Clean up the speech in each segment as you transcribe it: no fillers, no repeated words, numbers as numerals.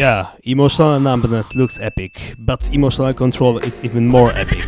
Yeah, emotional numbness looks epic, but emotional control is even more epic.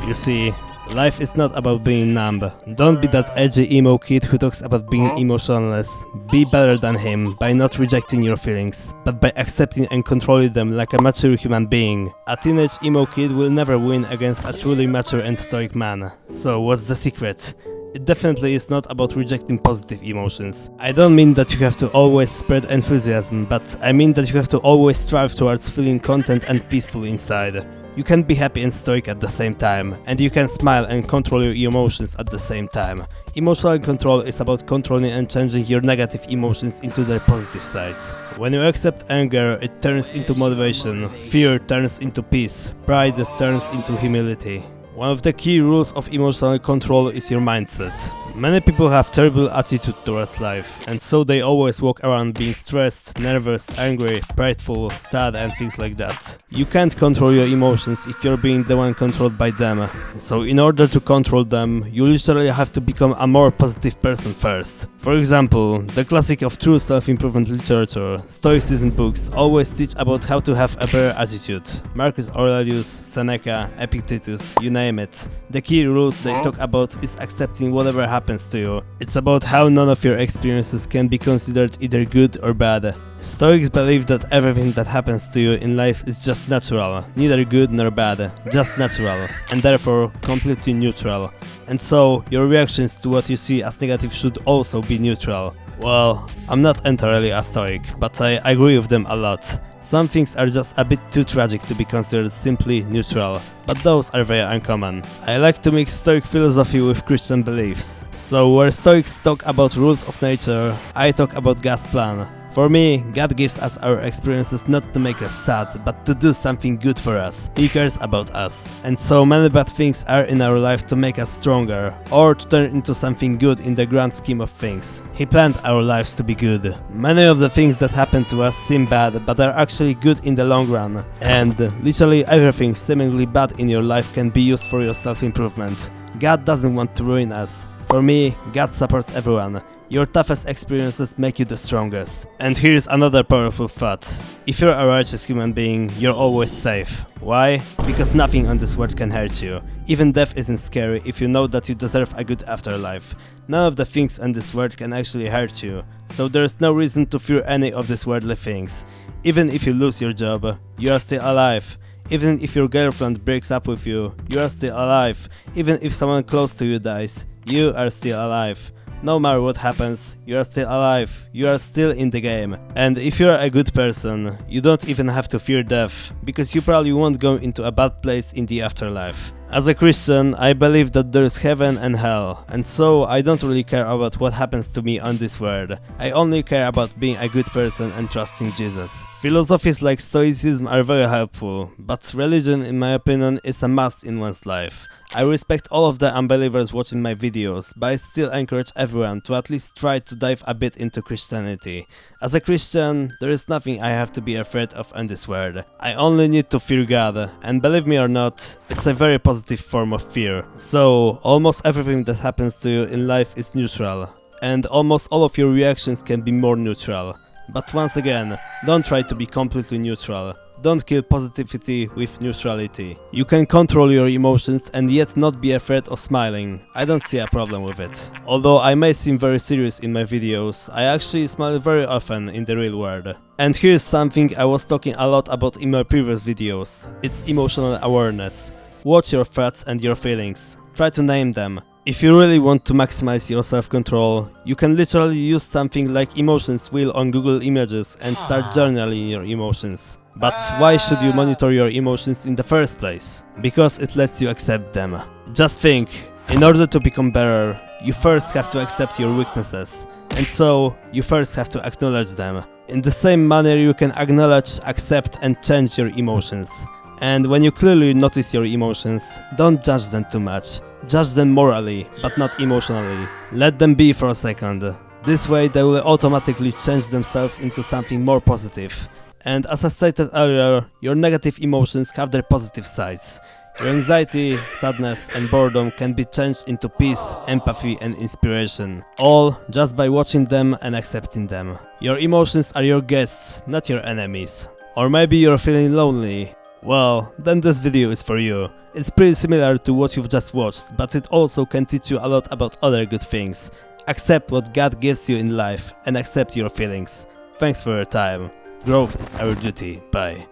You see, life is not about being numb. Don't be that edgy emo kid who talks about being emotionless. Be better than him by not rejecting your feelings, but by accepting and controlling them like a mature human being. A teenage emo kid will never win against a truly mature and stoic man. So what's the secret? It definitely is not about rejecting positive emotions. I don't mean that you have to always spread enthusiasm, but I mean that you have to always strive towards feeling content and peaceful inside. You can be happy and stoic at the same time, and you can smile and control your emotions at the same time. Emotional control is about controlling and changing your negative emotions into their positive sides. When you accept anger, it turns into motivation, fear turns into peace, pride turns into humility. One of the key rules of emotional control is your mindset. Many people have terrible attitude towards life, and so they always walk around being stressed, nervous, angry, prideful, sad and things like that. You can't control your emotions if you're being the one controlled by them. So in order to control them, you literally have to become a more positive person first. For example, the classic of true self-improvement literature, Stoicism books, always teach about how to have a better attitude. Marcus Aurelius, Seneca, Epictetus, you name it. The key rules they talk about is accepting whatever happens to you. It's about how none of your experiences can be considered either good or bad. Stoics believe that everything that happens to you in life is just natural, neither good nor bad, just natural, and therefore completely neutral. And so, your reactions to what you see as negative should also be neutral. Well, I'm not entirely a Stoic, but I agree with them a lot. Some things are just a bit too tragic to be considered simply neutral, but those are very uncommon. I like to mix Stoic philosophy with Christian beliefs. So where Stoics talk about rules of nature, I talk about God's plan. For me, God gives us our experiences not to make us sad, but to do something good for us. He cares about us. And so many bad things are in our life to make us stronger, or to turn into something good in the grand scheme of things. He planned our lives to be good. Many of the things that happen to us seem bad, but are actually good in the long run. And literally everything seemingly bad in your life can be used for your self-improvement. God doesn't want to ruin us. For me, God supports everyone. Your toughest experiences make you the strongest. And here's another powerful thought. If you're a righteous human being, you're always safe. Why? Because nothing on this world can hurt you. Even death isn't scary if you know that you deserve a good afterlife. None of the things in this world can actually hurt you, so there's no reason to fear any of these worldly things. Even if you lose your job, you are still alive. Even if your girlfriend breaks up with you, you are still alive. Even if someone close to you dies, you are still alive. No matter what happens, you are still alive, you are still in the game. And if you are a good person, you don't even have to fear death, because you probably won't go into a bad place in the afterlife. As a Christian, I believe that there is heaven and hell, and so I don't really care about what happens to me on this world. I only care about being a good person and trusting Jesus. Philosophies like Stoicism are very helpful, but religion, in my opinion, is a must in one's life. I respect all of the unbelievers watching my videos, but I still encourage everyone to at least try to dive a bit into Christianity. As a Christian, there is nothing I have to be afraid of in this world. I only need to fear God, and believe me or not, it's a very positive form of fear. So, almost everything that happens to you in life is neutral, and almost all of your reactions can be more neutral. But once again, don't try to be completely neutral. Don't kill positivity with neutrality. You can control your emotions and yet not be afraid of smiling. I don't see a problem with it. Although I may seem very serious in my videos, I actually smile very often in the real world. And here's something I was talking a lot about in my previous videos. It's emotional awareness. Watch your thoughts and your feelings. Try to name them. If you really want to maximize your self-control, you can literally use something like Emotions Wheel on Google Images and start journaling your emotions. But why should you monitor your emotions in the first place? Because it lets you accept them. Just think, in order to become better, you first have to accept your weaknesses, and so you first have to acknowledge them. In the same manner you can acknowledge, accept and change your emotions. And when you clearly notice your emotions, don't judge them too much. Judge them morally, but not emotionally. Let them be for a second. This way they will automatically change themselves into something more positive. And as I stated earlier, your negative emotions have their positive sides. Your anxiety, sadness and boredom can be changed into peace, empathy and inspiration. All just by watching them and accepting them. Your emotions are your guests, not your enemies. Or maybe you're feeling lonely. Well, then this video is for you. It's pretty similar to what you've just watched, but it also can teach you a lot about other good things. Accept what God gives you in life and accept your feelings. Thanks for your time. Growth is our duty. Bye.